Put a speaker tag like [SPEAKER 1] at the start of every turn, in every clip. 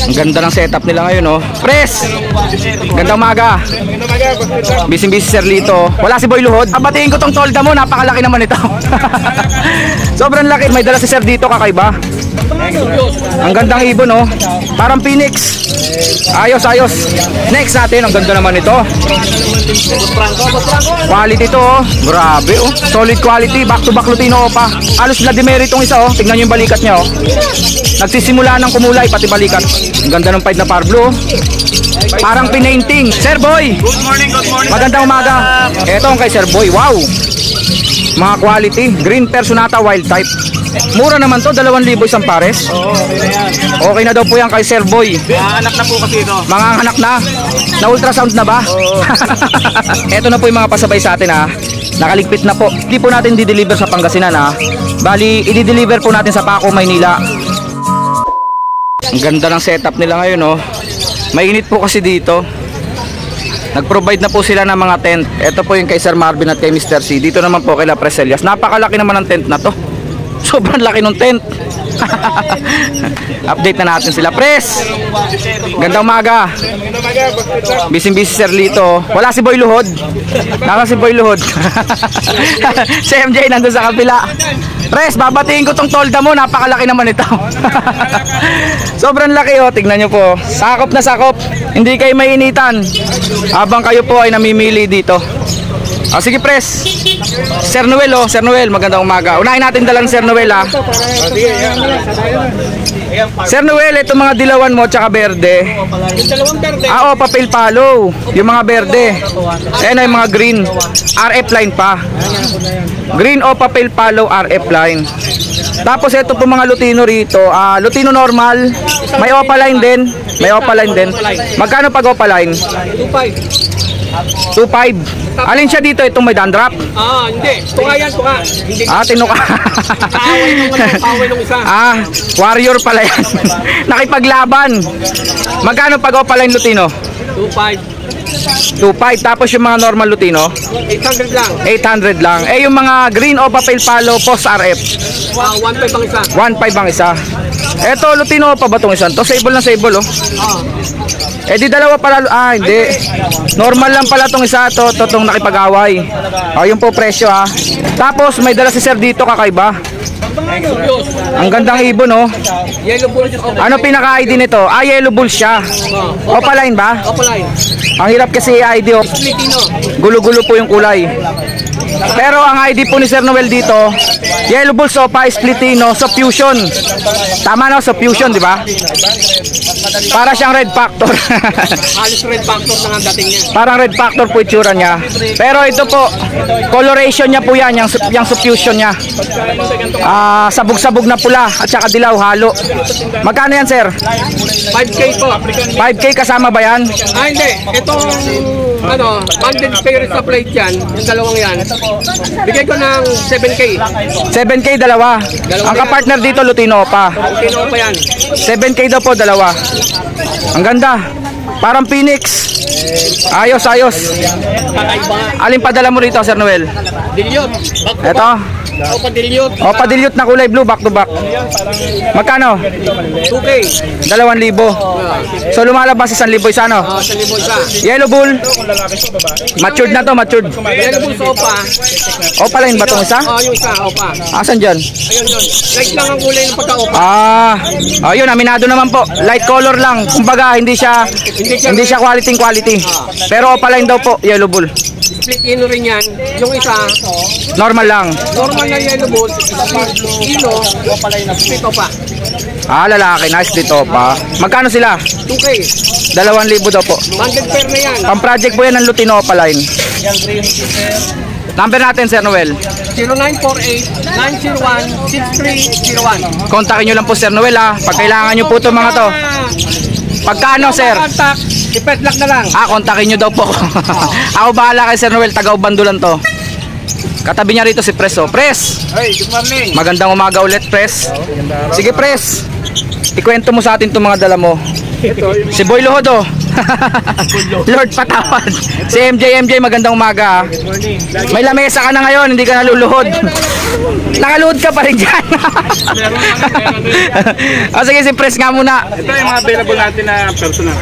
[SPEAKER 1] Ang ganda ng setup nila ngayon, oh. Pres! Gandang umaga. Busy Sir Lito. Wala si Boy Luhod. Batiin ko tong tolda mo, napakalaki naman ito. Sobrang laki. May dala si Sir dito, kakaiba. Ang gandang ibon, oh. Parang Phoenix. Ayos. Next natin, ang ganda naman ito. Quality to, oh. Grabe, oh. Solid quality. Back to back Lutino pa. Alos Vladimir itong isa, oh. Tingnan nyo yung balikat niya, oh. Nagsisimula ng kumulay, pati balikat. Ang ganda ng fight na Parblo, oh. Parang pinainting. Sir Boy,
[SPEAKER 2] good morning.
[SPEAKER 1] magandang umaga. Ito ang kay Sir Boy. Wow, mga quality. Green Personata wild type. Mura naman to, 2,000 isang pares.
[SPEAKER 2] Oo, okay na yan.
[SPEAKER 1] Okay na daw po yan kay Sir Boy.
[SPEAKER 2] Mga anak na po kasi ito.
[SPEAKER 1] Mga anak na. Na ultrasound na ba?
[SPEAKER 2] Oo.
[SPEAKER 1] Ito na po yung mga pasabay sa atin, ha. Nakaligpit na po. Hindi po natin di-deliver sa Pangasinan, ha. Bali, i-deliver po natin sa Paco, Maynila. Ang ganda ng setup nila ngayon, oh. Mainit po kasi dito. Nag-provide na po sila ng mga tent. Ito po yung kay Sir Marvin at kay Mr. C. Dito naman po kay La Preselias. Napakalaki naman ng tent na to. Sobrang laki ng tent. Update na natin sila. Pres! Gandang umaga. Busy Sir Lito. Wala si Boy Luhod. Naka si Boy Luhod. Si MJ nandun sa kabila. Pres, babatiin ko tong tolda mo. Napakalaki naman ito. Sobrang laki, oh. Tignan nyo po. Sakop na sakop. Hindi kayo mainitan habang kayo po ay namimili dito. Sige, Pres. Sir Noel, oh. Sir Noel, magandang umaga. Unahin natin dalang Sir Noel, ha. Sir Noel, ito mga dilawan mo tsaka berde.
[SPEAKER 2] Yung dalawang berde.
[SPEAKER 1] Oo, papel palo. Yung mga berde. Ayan ay mga green. RF line pa. Green o papel palo, RF line. Tapos ito po mga Lutino rito. Lutino normal. May opaline din. Magkano pag opaline? 2.5. Alin siya dito? Itong may dandruff?
[SPEAKER 2] Hindi. Tuka yan. Hindi.
[SPEAKER 1] Tinuka.
[SPEAKER 2] Paway nung isa.
[SPEAKER 1] Warrior pala yan. Nakipaglaban. Magkano pag opaline Lutino?
[SPEAKER 2] 2.5.
[SPEAKER 1] 2.5. Tapos yung mga normal Lutino?
[SPEAKER 2] 800 lang.
[SPEAKER 1] 800 lang. Yung mga green o papel palo post RF?
[SPEAKER 2] 1.5 ang isa.
[SPEAKER 1] 1.5 ang isa. Eto Lutino pa ba itong isa? To sable na sable, oh. Di dalawa pala. Hindi. Normal lang pala itong isa. Itong nakipag-away. Yung po presyo, ha. Tapos may dala si Sir dito, kakaiba. Ang gandang ibon, oh.
[SPEAKER 2] Yellow bull.
[SPEAKER 1] Ano pinaka-ID nito? Yellow bull siya. Opaline ba?
[SPEAKER 2] Opaline.
[SPEAKER 1] Ang hirap kasi ID, oh.
[SPEAKER 2] Filipino.
[SPEAKER 1] Gulo-gulo po yung kulay. Pero ang ID po ni Sir Noel dito, Yellow Bull Sopa Splitino so Fusion. Tama, no? So Fusion, di ba? Para siyang Red Factor.
[SPEAKER 2] Halos Red Factor na ang dating niya.
[SPEAKER 1] Parang Red Factor po itsura niya. Pero ito po, coloration niya po yan, yung Fusion niya. Sabog-sabog na pula at saka dilaw halo. Magkano yan, sir?
[SPEAKER 2] 5K po.
[SPEAKER 1] 5K kasama ba yan?
[SPEAKER 2] Hindi. Itong banded pair sa plate yan, yung dalawang yan. Bigay ko ng 7K.
[SPEAKER 1] 7K dalawa. Ang kapartner dito Lutino pa.
[SPEAKER 2] Lutino pa yan.
[SPEAKER 1] 7K daw po dalawa. Ang ganda. Parang Phoenix. Ayos. Alin pa dala mo rito, Sir Noel?
[SPEAKER 2] Dilute.
[SPEAKER 1] Ito.
[SPEAKER 2] Dilute.
[SPEAKER 1] Dilute na kulay blue, back to back. Magkano?
[SPEAKER 2] 2K.
[SPEAKER 1] 2,000. So lumalabas 1,000 isa, no?
[SPEAKER 2] 1,000 isa.
[SPEAKER 1] Yellow bull. Matured na to, matured.
[SPEAKER 2] Yellow bull sa opa.
[SPEAKER 1] Opa line ba itong isa?
[SPEAKER 2] Yung isa, opa.
[SPEAKER 1] Asan dyan?
[SPEAKER 2] Ayun. Light lang ang kulay ng pagka-opa.
[SPEAKER 1] Ayun, aminado naman po. Light color lang. Kumbaga, hindi siya quality. Pero opa line daw po, yellow bull.
[SPEAKER 2] Split ino rin yan. Yung isa,
[SPEAKER 1] normal lang.
[SPEAKER 2] Normal na yellow bull. Ino, split opa.
[SPEAKER 1] Lalaki, nice dito pa. Magkano sila?
[SPEAKER 2] 2K.
[SPEAKER 1] 2,000 daw po.
[SPEAKER 2] Banded pair na yan.
[SPEAKER 1] Pang project po yan ng Lutino Opaline. Number natin, Sir Noel.
[SPEAKER 2] 0948-901-6301.
[SPEAKER 1] Kontakin nyo lang po, Sir Noel, ha. Pag kailangan nyo po itong mga to. Pagkano, sir?
[SPEAKER 2] Contact, ipetlock na lang.
[SPEAKER 1] Kontakin nyo daw po. Ako bahala kay Sir Noel, taga-Ubando lang to. Katabi niya rito si Pres, oh. Pres!
[SPEAKER 2] Hey, good morning.
[SPEAKER 1] Magandang umaga ulit, Pres. Sige, Pres. Ikwento mo sa atin itong mga dala mo. Si Boy Luhod, oh. Lord patawad. Si MJ, magandang umaga. May lamesa ka na ngayon, hindi ka naluluhod. Nakaluhod ka pa rin dyan. O sige, si Pres nga muna.
[SPEAKER 3] Ito yung mga available natin na personal.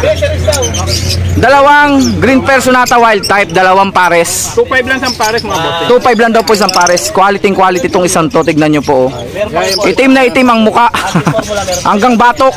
[SPEAKER 1] Dalawang green Personata wild type, dalawang pares.
[SPEAKER 3] 2.5 lang sa pares mga bote.
[SPEAKER 1] 2.5 lang daw po isang pares. Quality itong isang to. Tignan nyo po. Oh. Itim na itim ang muka. Hanggang batok.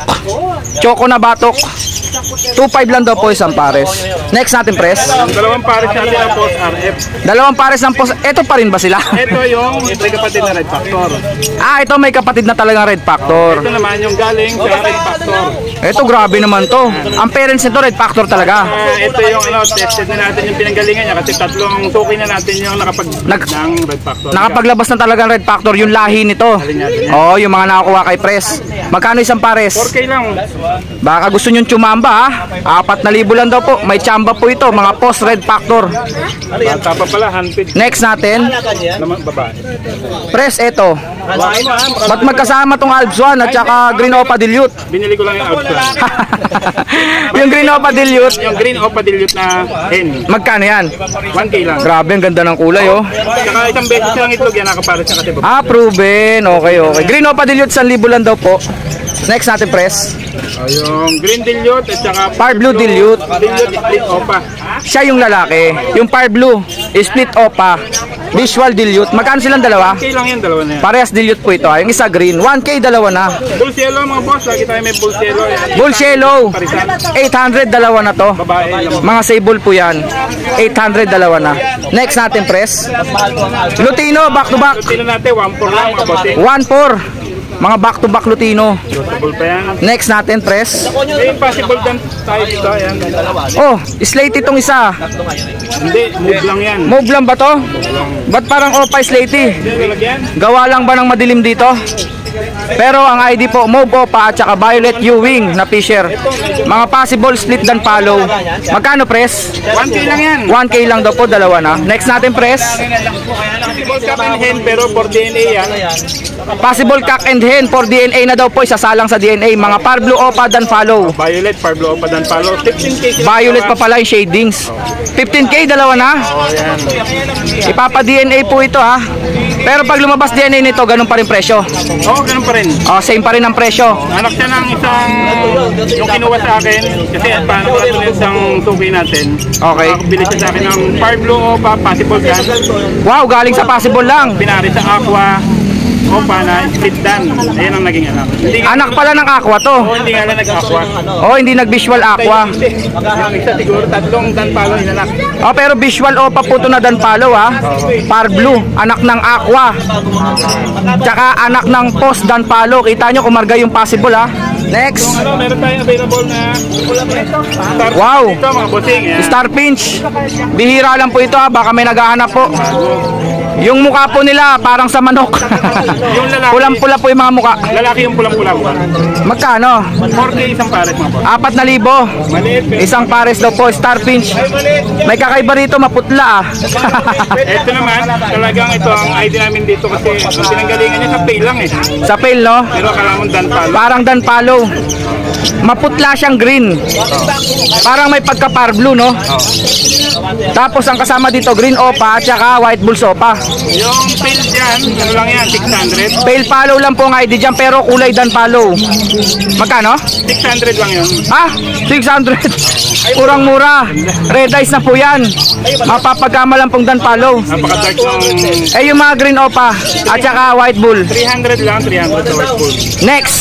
[SPEAKER 1] Choco na batok. 2.5 lang daw po isang pares. Next natin, Pres.
[SPEAKER 3] Yung dalawang pares natin na post RF.
[SPEAKER 1] Dalawang pares ng post. Ito pa rin ba sila?
[SPEAKER 3] Ito yung may kapatid na Red Factor.
[SPEAKER 1] Ito may kapatid na talagang Red Factor.
[SPEAKER 3] Ito naman yung galing sa Red Factor.
[SPEAKER 1] Ito grabe naman to. Ang parents nito Red Factor talaga.
[SPEAKER 3] Ito yung tested na natin yung pinanggalingan niya kasi tatlong suki na natin yung ng Red Factor.
[SPEAKER 1] Nakapaglabas na talagang Red Factor yung lahi nito. Oh, yung mga nakakuha kay Pres. Magkano isang pares?
[SPEAKER 3] 4K lang.
[SPEAKER 1] Baka gusto nyo tsumamba ha. 4,000 lang daw po. May tsamba po ito. Mga post Red Factor.
[SPEAKER 3] Bata pa pala, handpid.
[SPEAKER 1] Next natin.
[SPEAKER 3] Babae.
[SPEAKER 1] Pres, ito. Ba't magkasama tong Alps 1 at saka Green Opa Dilute?
[SPEAKER 3] Binili ko lang yung outfit.
[SPEAKER 1] Yung Green Opa Dilute.
[SPEAKER 3] Yung Green Opa Dilute na hen.
[SPEAKER 1] Magkano yan?
[SPEAKER 3] 1K lang.
[SPEAKER 1] Grabe, ang ganda ng kulay oh.
[SPEAKER 3] Saka isang beses lang itlog yan, nakapares niya kasi babae.
[SPEAKER 1] Proven. Okay. Green Opa Dilute, 1,000 lang daw po. Next natin, Pres.
[SPEAKER 3] Yung Green Dilute at saka
[SPEAKER 1] Par Blue Dilute.
[SPEAKER 3] Dilute split opa.
[SPEAKER 1] Siya yung lalaki. Yung Par Blue, split opa. Visual Dilute. Magkano silang dalawa?
[SPEAKER 3] 1K lang yan, dalawa na yan.
[SPEAKER 1] Parehas dilute po ito. Yung isa green. 1K, dalawa na.
[SPEAKER 3] Bull Cielo mga boss, lagi tayo may Bull Cielo.
[SPEAKER 1] Bull Cielo. 800, dalawa na to.
[SPEAKER 3] Babae lang.
[SPEAKER 1] Mga sable po yan. 800, dalawa na. Next natin, Pres. Lutino, back to back.
[SPEAKER 3] Tingnan natin, 1.4 lang mga boss.
[SPEAKER 1] 1.4. Mga back to back Lutino.
[SPEAKER 3] Suitable pa yan.
[SPEAKER 1] Next natin, Pres.
[SPEAKER 3] May impossible dan tayo dito. Ayan.
[SPEAKER 1] Oh, slate itong isa.
[SPEAKER 3] Hindi, move lang yan.
[SPEAKER 1] Move lang ba to? Ba't parang opa slate?
[SPEAKER 3] Lalagyan.
[SPEAKER 1] Gawa lang ba ng madilim dito? Pero ang ID po, Mauve Opa at saka Violet U-Wing na Fisher. Mga possible split dan follow. Magkano, Pres?
[SPEAKER 3] 1K lang yan.
[SPEAKER 1] 1K lang daw po, dalawa na. Next natin, Pres.
[SPEAKER 3] Possible cup and hen pero for DNA yan.
[SPEAKER 1] Possible cock and hen for DNA na daw po, isasalang sa DNA. Mga Par Blue Opa dan follow.
[SPEAKER 3] Violet, Parblo, Opa, dan Palo. 15K.
[SPEAKER 1] Violet pa pala yung shadings. 15K, dalawa na. Ipapa-DNA po ito ha. Pero pag lumabas DNA nito, ganun pa rin presyo.
[SPEAKER 3] Oo, ganun pa rin.
[SPEAKER 1] Same pa rin ang presyo.
[SPEAKER 3] Anak siya ng isang yung kinuha sa akin kasi paano ko ito isang suki natin.
[SPEAKER 1] Okay.
[SPEAKER 3] Bili siya sa akin ng Parblo Opa, possible yan.
[SPEAKER 1] Wow, galing sa possible lang.
[SPEAKER 3] Pinari sa Aqua Opa na split dan. Ayan ang naging anak. Hindi nga,
[SPEAKER 1] Anak pala ng aqua to.
[SPEAKER 3] hindi nga lang nag-aqua.
[SPEAKER 1] Hindi nag-visual aqua.
[SPEAKER 3] Yung isa siguro tatlong dan palo inanak.
[SPEAKER 1] Pero visual opa po ito na danpalo ha. Par Blue, anak ng aqua. Tsaka anak ng post danpalo. Kita nyo kumarga yung possible ha. Next.
[SPEAKER 3] Meron tayong available na star
[SPEAKER 1] Wow.
[SPEAKER 3] dito mga bossing. Yan.
[SPEAKER 1] Star Pinch. Bihira lang po ito ha. Baka may naghahanap po. Yung mukha po nila parang sa manok.
[SPEAKER 3] Yung lalaki,
[SPEAKER 1] Pulang-pula po yung mga mukha.
[SPEAKER 3] lalaki yung pulang-pula po.
[SPEAKER 1] Magkano?
[SPEAKER 3] 4K isang pares mga boss.
[SPEAKER 1] 4,000.
[SPEAKER 3] Maliit.
[SPEAKER 1] Isang pares daw po, Star Pinch. May kakaiba rito, maputla ah.
[SPEAKER 3] Ito naman, talagang ito ang ID namin dito kasi ang pinanggalingan niya sa pay lang eh.
[SPEAKER 1] Sa pail no?
[SPEAKER 3] Pero akala mo dan palo.
[SPEAKER 1] Parang danpalo. Maputla siyang green. Parang may pagka-par blue no? Tapos ang kasama dito, green opa at saka white bulls opa.
[SPEAKER 3] Yung pay dyan, ano lang yan, 600.
[SPEAKER 1] Pale follow lang po ang ID dyan pero kulay danpalo. Magkano?
[SPEAKER 3] 600 lang yun.
[SPEAKER 1] 600. Kurang mura. Red eyes na po yan. Mapapagkama lang pong danpalo.
[SPEAKER 3] Napaka-dark ng
[SPEAKER 1] Yung mga green opa at saka white bull.
[SPEAKER 3] 300 lang, 300 sa White Bull.
[SPEAKER 1] Next.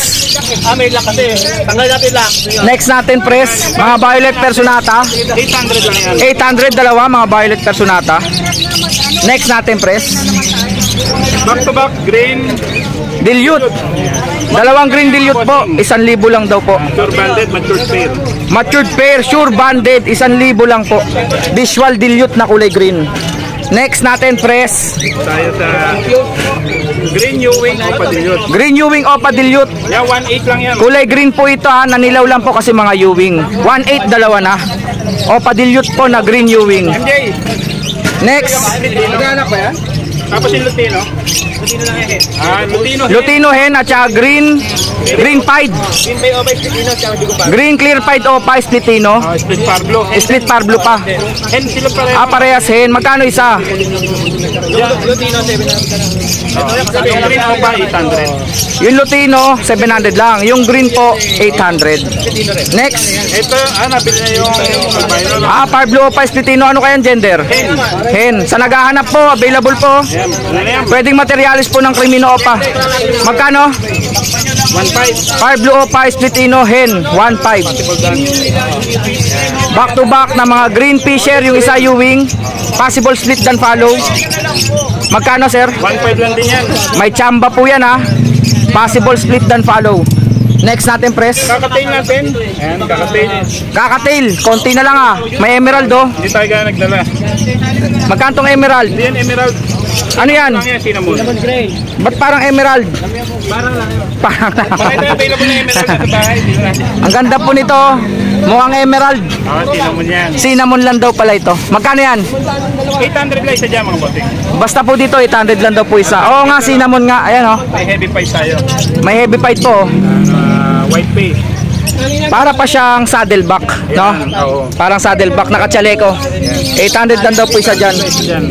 [SPEAKER 2] May lock kasi. Tanggal natin lock.
[SPEAKER 1] Next natin, Pres. Mga Violet Personata.
[SPEAKER 3] 800 lang yan.
[SPEAKER 1] 800, dalawa mga Violet Personata. Next natin, Pres.
[SPEAKER 3] Back to back, green,
[SPEAKER 1] Dilute. Dalawang green dilute po. 1,000 lang daw po.
[SPEAKER 3] pure banded, mature pair.
[SPEAKER 1] Matured pair, sure banded. 1,000 lang po. Visual dilute na kulay green. Next natin, Pres.
[SPEAKER 3] Tayo sa green U-Wing o Padilute.
[SPEAKER 1] Green U-Wing Opa Dilute.
[SPEAKER 3] Yan, 1.8 lang yan.
[SPEAKER 1] Kulay green po ito ha. Nanilaw lang po kasi mga U-Wing. 1,800, dalawa na. Opa Dilute po na green U-Wing.
[SPEAKER 3] MJ,
[SPEAKER 1] Next.
[SPEAKER 3] naghahanap ba yan? Tapos yung Lutino.
[SPEAKER 1] Lutino hen at saka green pied. Green clear pied opa, splitino.
[SPEAKER 3] Split Pablo.
[SPEAKER 1] Split Parblo pa.
[SPEAKER 3] Hen sila pareho.
[SPEAKER 1] Parehas hen. Magkano isa?
[SPEAKER 3] Yung green opa, 800.
[SPEAKER 1] Yung Lutino, 700 lang. Yung green po, 800. Next.
[SPEAKER 3] Ito, nabili na yung albino.
[SPEAKER 1] Parblo opa, splitino. Ano kayang gender? Hen. Sa naghahanap po, available po. Pwedeng materialis po ng Crimino opa. Magkano?
[SPEAKER 3] 1.5.
[SPEAKER 1] Parblo opa, splitino, hen. 1.5. Back to back na mga green fisher. Yung isa Ewing. Possible split dan follow. Magkano sir?
[SPEAKER 3] 1.5 lang din yan.
[SPEAKER 1] May chamba po yan ha. Possible split dan follow. Next natin press.
[SPEAKER 3] Kakatail natin. Ayan, kakatail.
[SPEAKER 1] Kakatail. Konti na lang ha. May emerald oh.
[SPEAKER 3] Hindi tayo kaya nagdala.
[SPEAKER 1] Magkano tong emerald?
[SPEAKER 3] Hindi yan emerald.
[SPEAKER 1] Ano yan?
[SPEAKER 3] Lang yan, cinnamon.
[SPEAKER 1] Ba't parang emerald?
[SPEAKER 3] Parang lang.
[SPEAKER 1] Parang
[SPEAKER 3] Bakit tayo available na emerald sa bahay? Di ba?
[SPEAKER 1] Ang ganda po nito. Mukhang emerald.
[SPEAKER 3] Cinnamon yan.
[SPEAKER 1] Cinnamon lang daw pala ito. Magkano yan?
[SPEAKER 3] 800 lang isa dyan mga boting.
[SPEAKER 1] Basta po dito 800 lang daw po isa. Oo nga, cinnamon nga. Ayan oh.
[SPEAKER 3] May heavy pipe tayo.
[SPEAKER 1] May heavy fight po oh.
[SPEAKER 3] White face.
[SPEAKER 1] Para pa siyang saddleback, no?
[SPEAKER 3] Oo.
[SPEAKER 1] Parang saddleback na katsaleko. 800 lang daw po isa dyan.
[SPEAKER 3] Yan.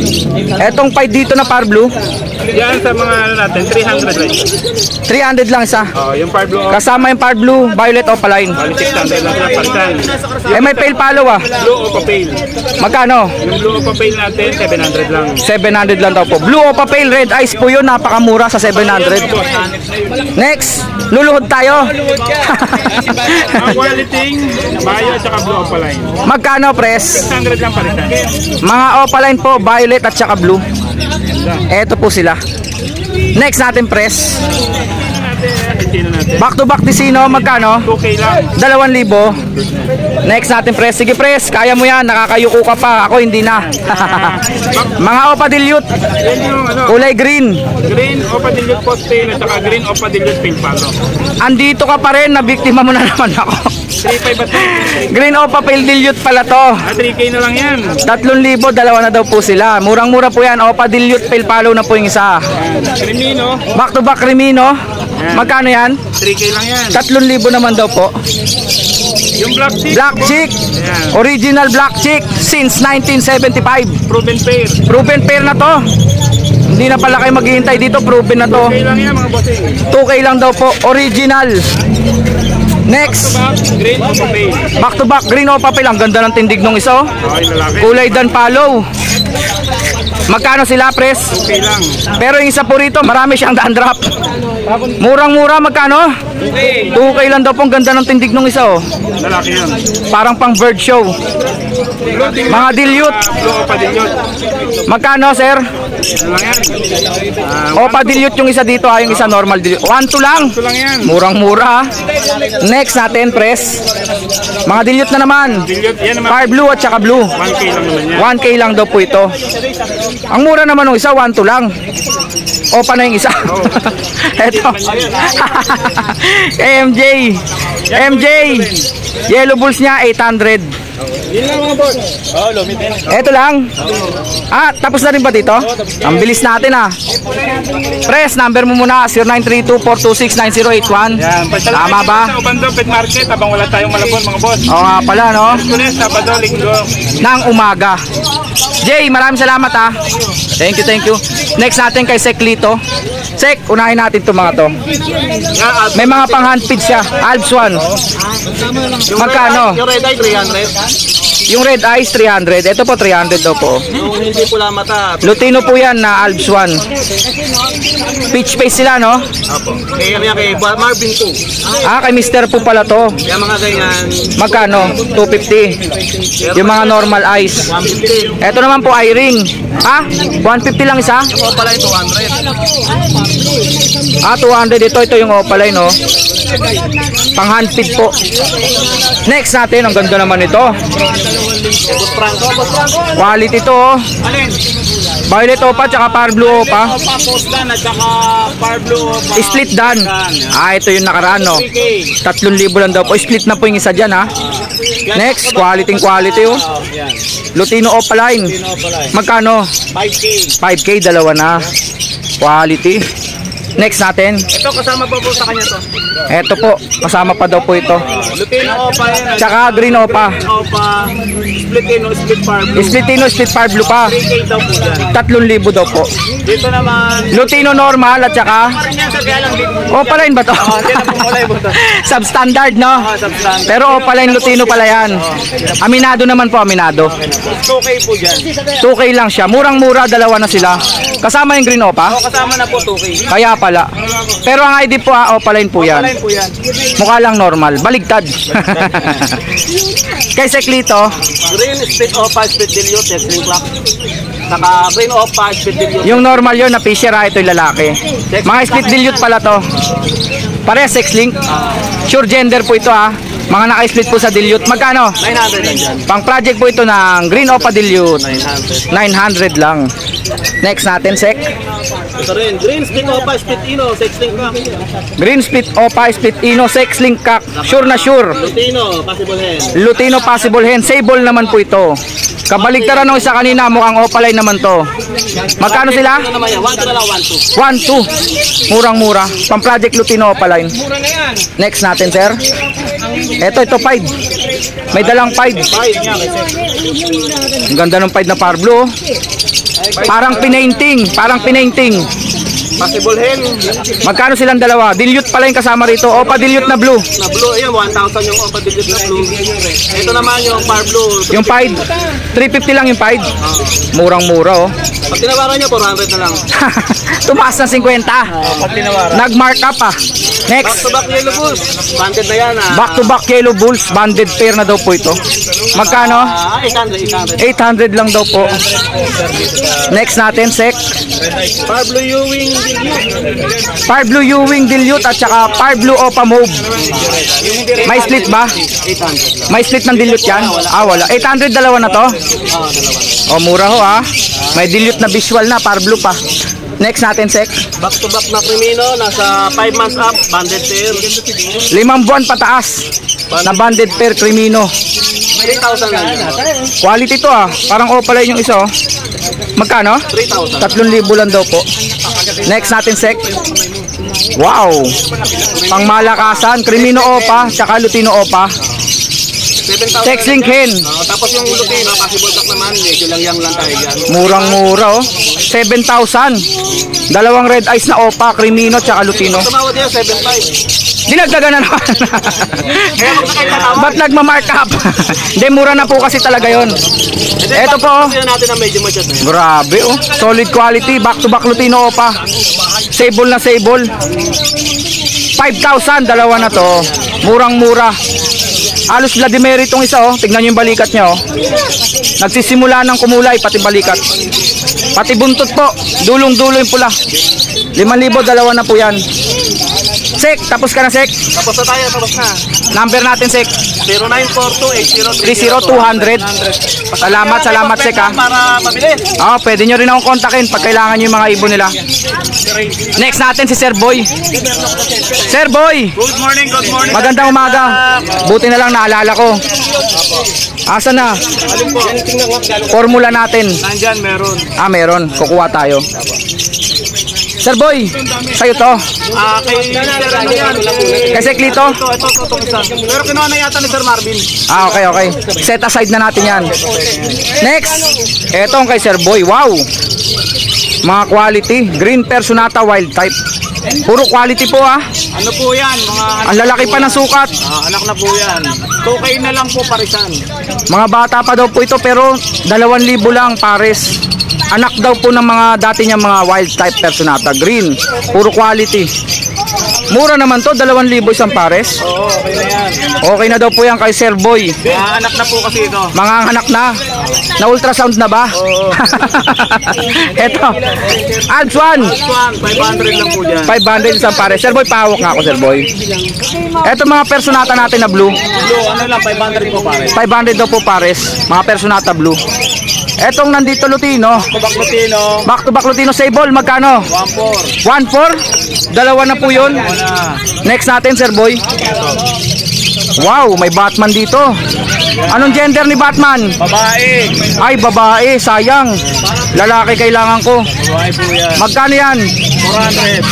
[SPEAKER 1] Etong fight dito na par blue,
[SPEAKER 3] Yan sa mga ano natin, 300 lang.
[SPEAKER 1] 300 lang isa.
[SPEAKER 3] Yung par blue,
[SPEAKER 1] Kasama yung par blue, violet opaline.
[SPEAKER 3] bali 600 lang sa palitan.
[SPEAKER 1] May pale follow ah.
[SPEAKER 3] Blue opa pale.
[SPEAKER 1] Magkano?
[SPEAKER 3] Yung blue opa pale natin, 700 lang.
[SPEAKER 1] 700 lang daw po. Blue opa pale, red eyes po yun. Napakamura sa 700. Next, luluhod tayo.
[SPEAKER 3] Ang quality, bayo at saka blue opa line.
[SPEAKER 1] Magkano pres?
[SPEAKER 3] 600 lang palitan.
[SPEAKER 1] Mga opaline po, violet at saka blue. Eto po sila. Next natin pres.
[SPEAKER 3] Sino natin?
[SPEAKER 1] Back to back Ticino, magkano?
[SPEAKER 3] 2K lang.
[SPEAKER 1] 2,000. Next natin pres. Sige pres, kaya mo yan. Nakakayuko ka pa. Ako hindi na. Mga opa dilute.
[SPEAKER 3] Yan yung ano,
[SPEAKER 1] Kulay green.
[SPEAKER 3] green opa dilute poste at saka green opa dilute pink palo.
[SPEAKER 1] Andito ka pa rin. Nabiktima mo na naman ako.
[SPEAKER 3] 3.5 at
[SPEAKER 1] Green opa pale dilute pala to.
[SPEAKER 3] 3K na lang yan.
[SPEAKER 1] 3,000, dalawa na daw po sila. Murang-mura po yan. Opa dilute pale follow na po yung isa.
[SPEAKER 3] Crimino,
[SPEAKER 1] Back to back Crimino. Magkano yan?
[SPEAKER 3] 3K lang yan.
[SPEAKER 1] 3,000 naman daw po.
[SPEAKER 3] Yung black chick,
[SPEAKER 1] Black chick.
[SPEAKER 3] Ayan.
[SPEAKER 1] Original black chick since 1975.
[SPEAKER 3] proven pair.
[SPEAKER 1] Proven pair na to. Hindi na pala kayo maghihintay dito. Proven na to.
[SPEAKER 3] 2K lang yan mga bossing.
[SPEAKER 1] 2K lang daw po. Original. Next.
[SPEAKER 3] Green opa pale.
[SPEAKER 1] Back to back green opa pale. Ang ganda ng tindig nung isa. Oh.
[SPEAKER 3] Okay, lalaki.
[SPEAKER 1] Kulay dan follow. Magkano sila pres?
[SPEAKER 3] 2K lang.
[SPEAKER 1] Pero yung isa po rito, marami siyang dandruff. Murang-mura, magkano? 2K lang daw po, ang ganda ng tindig nung isa oh.
[SPEAKER 3] Lalaki yan.
[SPEAKER 1] Parang pang bird show. Mga dilute.
[SPEAKER 3] Blue opa dilute.
[SPEAKER 1] Magkano sir?
[SPEAKER 3] Ano lang yan?
[SPEAKER 1] Opa dilute yung isa dito yung isa normal dilute. 1-2 lang.
[SPEAKER 3] Ito lang yan.
[SPEAKER 1] Murang-mura. Next natin, pres. Mga dilute na naman.
[SPEAKER 3] Dilute, yan naman.
[SPEAKER 1] Fire blue at saka blue.
[SPEAKER 3] 1K lang naman yan.
[SPEAKER 1] 1K lang daw po ito. Ang mura naman ng isa, 1-2 lang. Opa na yung isa. Eto. MJ. MJ. Yellow bulls niya, 800.
[SPEAKER 3] Yun lang mga boss. Oo, lumit yan.
[SPEAKER 1] Eto lang. Tapos na rin ba dito? Ang bilis natin Press, number mo muna, 0932-426-9081.
[SPEAKER 3] Yan.
[SPEAKER 1] Tama ba?
[SPEAKER 3] Sa Ubando Pet Market, habang wala tayong malabon mga boss.
[SPEAKER 1] Oo nga pala, no?
[SPEAKER 3] Kunes, Sabado, Linggo.
[SPEAKER 1] Ng umaga. Jay, maraming salamat Thank you, thank you. Next natin kay Sek Lito. Sek, unahin natin itong mga to. May mga pang hand feed siya. Alps 1. Magkano?
[SPEAKER 2] Yung red eye, 300.
[SPEAKER 1] Yung red eyes, 300. Ito po, 300 daw po.
[SPEAKER 2] Yung hindi pula mata,
[SPEAKER 1] Lutino po yan na Alps 1. Peach face sila, no?
[SPEAKER 2] Apo. Kaya kay Marvin 2.
[SPEAKER 1] Kay Mister po pala to.
[SPEAKER 2] Yung mga ganyan,
[SPEAKER 1] Magkano? 250. Yung mga normal eyes.
[SPEAKER 2] 150.
[SPEAKER 1] Ito naman po, eye-ring. 150 lang isa?
[SPEAKER 2] Yung pala yung 200.
[SPEAKER 1] 200 ito yung opaline, no? Pang hand feed po. Next natin, ang ganda naman ito.
[SPEAKER 2] Boss Franco, Boss Franco.
[SPEAKER 1] Quality to, oh.
[SPEAKER 2] Alin?
[SPEAKER 1] Violet opa, tsaka par blue opa.
[SPEAKER 2] Opa, post dan at saka par blue opa.
[SPEAKER 1] Split dan. Ito yung nakaraan, no?
[SPEAKER 2] 3K.
[SPEAKER 1] 3,000 lang daw po. Split na po yung isa dyan, Next, quality, oh.
[SPEAKER 2] Yan.
[SPEAKER 1] Lutino opaline.
[SPEAKER 2] Pino pala.
[SPEAKER 1] Magkano?
[SPEAKER 2] 5K.
[SPEAKER 1] 5K, dalawa na. Quality. Next natin.
[SPEAKER 3] Ito kasama pa po sa kanya to.
[SPEAKER 1] Ito po, kasama pa daw po ito.
[SPEAKER 3] Lutino Opa yan.
[SPEAKER 1] Tsaka green opa.
[SPEAKER 3] Opa, split Far Blue.
[SPEAKER 1] Split Far Blue pa.
[SPEAKER 3] 3K daw po dyan.
[SPEAKER 1] 3,000 daw po.
[SPEAKER 3] Dito naman,
[SPEAKER 1] Lutino normal at tsaka
[SPEAKER 3] yan sa kaya lang dito.
[SPEAKER 1] opaline ba to?
[SPEAKER 3] Hindi na po kulay po to.
[SPEAKER 1] Substandard, no?
[SPEAKER 3] Substandard.
[SPEAKER 1] Pero opaline Lutino pala yan. Aminado naman po, aminado.
[SPEAKER 3] 2K po dyan.
[SPEAKER 1] 2K lang siya. Murang-mura, dalawa na sila. Kasama yung green opa?
[SPEAKER 3] Kasama na po 2K.
[SPEAKER 1] Kaya pala. Pero ang ID po, opaline po yan.
[SPEAKER 3] Kulay po yan.
[SPEAKER 1] Mukha lang normal. Baligtad. Kay Seklito,
[SPEAKER 3] Green split Opa, split dilute, testing clock. Saka green Opa, split dilute.
[SPEAKER 1] yung normal yun na Fisher, ito yung lalaki. Mga split dilute pala to. Pareha sex link. Sure gender po ito ha. Mga naka-split po sa dilute. Magkano?
[SPEAKER 3] 900 lang dyan.
[SPEAKER 1] Pang project po ito ng Green Opa Dilute.
[SPEAKER 3] 900.
[SPEAKER 1] 900 lang. Next natin, Sek.
[SPEAKER 3] Ito rin, green split Opa, split Ino, testing clock.
[SPEAKER 1] Green Split Opa, Split Ino, Sex Link Cock. Sure na sure.
[SPEAKER 3] Lutino, possible hand.
[SPEAKER 1] Lutino Possible Hen. Sable naman po ito. Kabaligtaran ng isa kanina, mukhang opaline naman to. Magkano sila?
[SPEAKER 3] Ano naman yan? 1 na lang, 1, 2.
[SPEAKER 1] 1, 2. Murang-mura. Pang project Lutino opaline. Next natin, sir. Ito 5. May dalang 5.
[SPEAKER 3] 5 nga kasi.
[SPEAKER 1] Ang ganda ng 5 na Far Blue. Parang pinainting.
[SPEAKER 3] Possible hand.
[SPEAKER 1] Magkano silang dalawa? Dilute pala yung kasama rito. Opa Dilute na blue.
[SPEAKER 3] Na blue, ayun, 1,000 yung Opa dilute na blue. Ito naman yung Far Blue.
[SPEAKER 1] Yung 5. 350 lang yung 5. Murang-mura, oh.
[SPEAKER 3] Pag tinawaran nyo, 400 na lang.
[SPEAKER 1] Tumaas na 50.
[SPEAKER 3] Pag tinawaran.
[SPEAKER 1] Nag-mark up ah.
[SPEAKER 3] Back
[SPEAKER 1] Next.
[SPEAKER 3] to back yellow bulls. Banded na yan ah.
[SPEAKER 1] Back to back Yellow Bulls. Banded pair na daw po ito. Magkano?
[SPEAKER 3] 800.
[SPEAKER 1] 800 lang daw po. Next natin, Sek.
[SPEAKER 3] Far Blue Ewing
[SPEAKER 1] Far Blue Ewing Dilute at saka Far Blue Opa Mauve. May split ba?
[SPEAKER 3] 800.
[SPEAKER 1] May split ng dilute yan? Ah, wala. 800 dalawa na to?
[SPEAKER 3] Dalawa.
[SPEAKER 1] O, mura ho ah. May dilute na visual na, Far Blue pa. Next natin, Sek.
[SPEAKER 3] Back to back na Primino, nasa 5 months up, banded pair.
[SPEAKER 1] 5 buwan pataas na banded pair Crimino.
[SPEAKER 3] 3,000 lang yun.
[SPEAKER 1] Quality to ah. Parang opaline yung isa oh. Magkano?
[SPEAKER 3] 3,000.
[SPEAKER 1] 3,000 lang daw po. Next natin, Sek. Wow. Pang malakasan. Crimino Opa, tsaka Lutino Opa.
[SPEAKER 3] 7,000.
[SPEAKER 1] Sex link hen.
[SPEAKER 3] Tapos yung Lutino, possible back naman, medyo lang yang lang tayo dyan.
[SPEAKER 1] Murang-mura oh. 7,000. Dalawang red eyes na Opa, Crimino, tsaka Lutino.
[SPEAKER 3] Tumawad yan, 7,500.
[SPEAKER 1] Dinagdagan na naman.
[SPEAKER 3] Kaya huwag na kayo tatawad.
[SPEAKER 1] Ba't nagmamark up? Hindi, mura na po kasi talaga yon. Eto po oh.
[SPEAKER 3] Kasi natin ang medyo mature na yan.
[SPEAKER 1] Grabe oh. Solid quality. Back to back Lutino Opa. Sable na sable. 5,000. Dalawa na to. Murang-mura. Halos Vladimir itong isa oh. Tignan nyo yung balikat niya oh. Nagsisimula ng kumulay pati balikat. Pati buntot po. Dulong-dulo yung pula. 5,000. Dalawa na po yan. Sek, tapos ka na, Sek.
[SPEAKER 3] Tapos na tayo, tapos na.
[SPEAKER 1] Number natin, Sek.
[SPEAKER 3] 0942-803-30-200.
[SPEAKER 1] 30-200. Salamat, Sek ha.
[SPEAKER 3] Para mabilis.
[SPEAKER 1] Pwede nyo rin akong kontakin pag kailangan nyo yung mga ibon nila. Next natin si Sir Boy. Sir Boy,
[SPEAKER 3] Good morning.
[SPEAKER 1] magandang umaga. Buti na lang naalala ko. Asa na?
[SPEAKER 3] Alin po?
[SPEAKER 1] Formula natin.
[SPEAKER 3] Nandyan, meron.
[SPEAKER 1] Meron. Kukuha tayo. Sir Boy, sa'yo to.
[SPEAKER 3] Kay Sir ano yan?
[SPEAKER 1] Kasi Klito.
[SPEAKER 3] Ito isa. Pero kinuha na yata ni Sir Marvin.
[SPEAKER 1] Okay. Set aside na natin yan. Next. Etong kay Sir Boy. Wow. Mga quality. Green Personata Wild Type. Puro quality po ah.
[SPEAKER 3] Ano po yan? Mga
[SPEAKER 1] Ang lalaki pa ng sukat.
[SPEAKER 3] anak na po yan. 2K na lang po parisan.
[SPEAKER 1] Mga bata pa daw po ito pero 2,000 lang pares. Anak daw po ng mga dati niyang mga wild type Personata. Green. Puro quality. Mura naman to, 2,000 isang pares.
[SPEAKER 3] Oo, okay na yan.
[SPEAKER 1] Okay na daw po yan kay Sir Boy.
[SPEAKER 3] Anak na po kasi ito.
[SPEAKER 1] Mga anak na. Na ultrasound na ba?
[SPEAKER 3] Oo.
[SPEAKER 1] Eto. Alps 1.
[SPEAKER 3] 500 lang po dyan.
[SPEAKER 1] 500 isang pares. Sir Boy, pahawak nga ako, Sir Boy. Eto mga Personata natin na blue.
[SPEAKER 3] Blue, ano lang, 500 po pare.
[SPEAKER 1] 500 daw po pares. Mga Personata blue. Etong nandito Lutino.
[SPEAKER 3] Tubak Lutino,
[SPEAKER 1] Back to back Lutino Sable. Magkano?
[SPEAKER 3] 1,400.
[SPEAKER 1] 1,400. Dalawa na po yun. Next natin, Sir Boy. Wow, may Batman dito. Anong gender ni Batman?
[SPEAKER 3] Babae.
[SPEAKER 1] Ay, babae, sayang. Lalaki kailangan ko.
[SPEAKER 3] Babae po yan.
[SPEAKER 1] Magkano yan?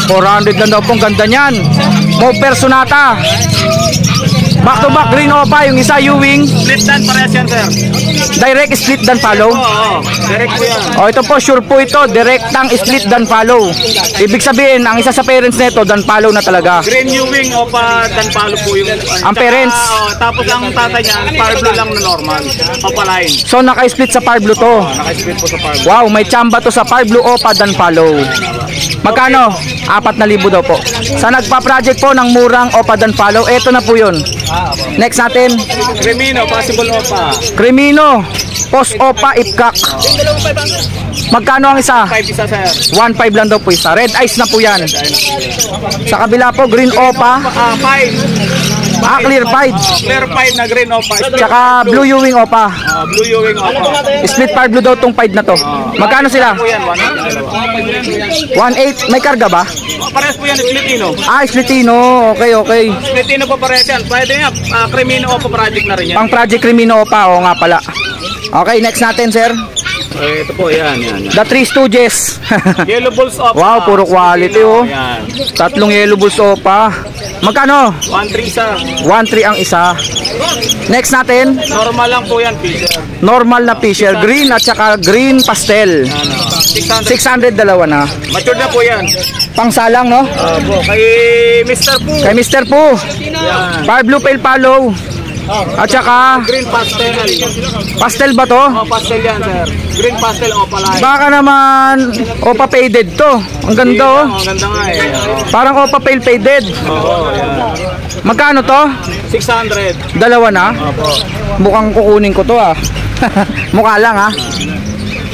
[SPEAKER 3] 400.
[SPEAKER 1] 400 lang daw pong, ganda niyan. Moper Sonata. Back to back, green opa, yung isa Ewing.
[SPEAKER 3] Split dan parehas yan, sir.
[SPEAKER 1] Direct split dan follow.
[SPEAKER 3] Oo, direct po yan.
[SPEAKER 1] O ito po, sure po ito, direktang split dan follow. Ibig sabihin, ang isa sa parents nito, dan follow na talaga.
[SPEAKER 3] Green Ewing o pa dan palo po yung...
[SPEAKER 1] Ang parents.
[SPEAKER 3] Tapos ang tatay niya, Parblo lang na normal. Papaline.
[SPEAKER 1] So naka-split sa Parblo to.
[SPEAKER 3] Naka-split po sa Parblo.
[SPEAKER 1] Wow, may chamba to sa Parblo opa dan follow. Magkano? 4,000 daw po. Sa nagpa-project po ng murang opa dan follow, eto na po yun. Next natin,
[SPEAKER 3] Cremino, possible opa.
[SPEAKER 1] Crimino, post opa ipkak. Magkano ang isa?
[SPEAKER 3] 5 isa, sir.
[SPEAKER 1] 1.5 lang daw po isa. Red eyes na po yan. Sa kabila po, green opa.
[SPEAKER 3] 5.
[SPEAKER 1] Clear pied.
[SPEAKER 3] Clear 5 na green opa.
[SPEAKER 1] Tsaka blue Ewing opa.
[SPEAKER 3] Blue Ewing opa.
[SPEAKER 1] Split par blue daw tong pied na to. Magkano sila?
[SPEAKER 3] Po yan,
[SPEAKER 1] 1.8. May karga ba?
[SPEAKER 3] Parehas po yan, Splitino.
[SPEAKER 1] Splitino. Okay, okay.
[SPEAKER 3] Splitino po parehas yan. Pwede nga, Cremino opa project na rin yan.
[SPEAKER 1] Pang Project Crimino opa. O nga pala. Okay, next natin, sir.
[SPEAKER 3] Ito po, yan.
[SPEAKER 1] The Three Stooges.
[SPEAKER 3] Yellow Bulls opa.
[SPEAKER 1] Wow, puro quality, oh.
[SPEAKER 3] Yan.
[SPEAKER 1] Tatlong yellow bulls opa. Magkano?
[SPEAKER 3] 1.3 isa.
[SPEAKER 1] 1.3 ang isa. Next natin,
[SPEAKER 3] Normal lang po yan, Fisher.
[SPEAKER 1] normal na Fisher. Green at saka green pastel. 600 dalawa na.
[SPEAKER 3] Matured na po yan.
[SPEAKER 1] Pangsalang, no?
[SPEAKER 3] Po, kay Mr. Poo.
[SPEAKER 1] Kay Mr. Poo.
[SPEAKER 3] Yan.
[SPEAKER 1] Par blue pale follow. At saka,
[SPEAKER 3] Green pastel.
[SPEAKER 1] pastel ba to?
[SPEAKER 3] Pastel yan, sir. Green pastel o palay.
[SPEAKER 1] Baka naman opa faded to. Ang ganda, oh.
[SPEAKER 3] Ang ganda nga eh.
[SPEAKER 1] Parang opa pale faded.
[SPEAKER 3] Oo, yan.
[SPEAKER 1] Magkano to?
[SPEAKER 3] 600.
[SPEAKER 1] Dalawa na?
[SPEAKER 3] Opo.
[SPEAKER 1] Mukhang kukunin ko to, ah. Mukha lang, ah.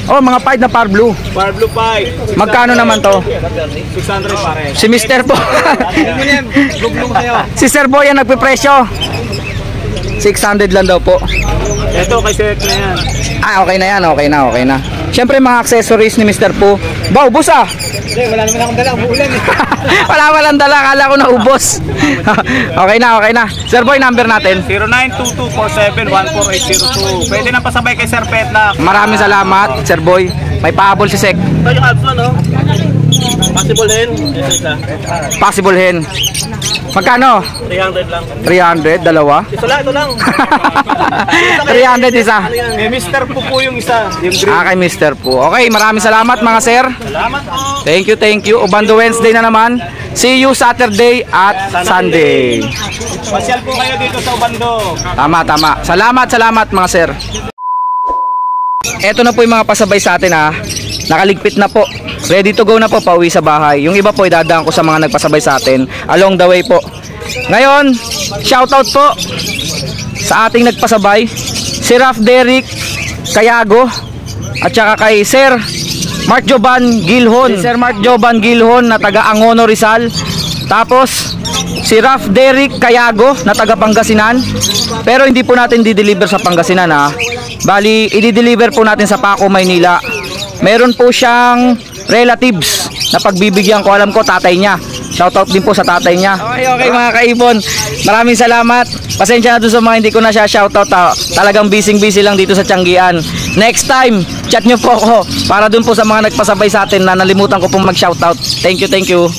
[SPEAKER 1] Oh, mga pied na par blue.
[SPEAKER 3] Par blue pie.
[SPEAKER 1] Magkano naman to?
[SPEAKER 3] 600 pare.
[SPEAKER 1] Si Mr. Po.
[SPEAKER 3] Luglong kayo.
[SPEAKER 1] Si Sir Boy ang nagpipresyo. 600 lang daw po.
[SPEAKER 3] Ito kay Sir na yan.
[SPEAKER 1] Okay na yan, okay na, okay na. Siyempre mga accessories ni Mr. Po. Ba, ubos ah.
[SPEAKER 3] Wala naman akong dala, umuulan eh.
[SPEAKER 1] Wala walang dala, kala ko na ubos. Okay na, okay na. Sir Boy, number natin.
[SPEAKER 3] 0922471482. Pwede na pasabay kay Sir Petla.
[SPEAKER 1] Maraming salamat, Sir Boy. May pahabol si Sek.
[SPEAKER 3] Ito yung ads no? Possible hen.
[SPEAKER 1] Possible hen. Magkano?
[SPEAKER 3] 300 lang.
[SPEAKER 1] 300, dalawa.
[SPEAKER 3] Ito lang.
[SPEAKER 1] 300 isa.
[SPEAKER 3] May Mr. Po po yung isa. Yung green.
[SPEAKER 1] Kay Mr. Po. Okay, maraming salamat mga sir.
[SPEAKER 3] Salamat po.
[SPEAKER 1] Thank you, thank you. Ubando Wednesday na naman. See you Saturday at Sunday.
[SPEAKER 3] Pasyal po kayo dito sa Ubando.
[SPEAKER 1] Tama, tama. Salamat mga sir. Eto na po yung mga pasabay sa atin, ha. Nakaligpit na po. Ready to go na po, pauwi sa bahay. Yung iba po idadaan ko sa mga nagpasabay sa atin along the way po. Ngayon, shoutout po sa ating nagpasabay, si Raf Derrick Cayago at saka kay Sir Mark Joban Gilhon. Si Sir Mark Joban Gilhon na taga Angono Rizal. Tapos si Raf Derrick Cayago na taga Pangasinan. Pero hindi po natin di-deliver sa Pangasinan, ha. Bali, i-deliver po natin sa Paco, Maynila. Meron po siyang relatives na pagbibigyan ko, alam ko tatay niya. Shoutout din po sa tatay niya. Okay mga kaibon, maraming salamat. Pasensya na dun sa mga hindi ko na siya shoutout, ha. Talagang busy lang dito sa Tianggian. Next time, chat nyo po ako para dun po sa mga nagpasabay sa atin na nalimutan ko pong mag-shoutout. Thank you.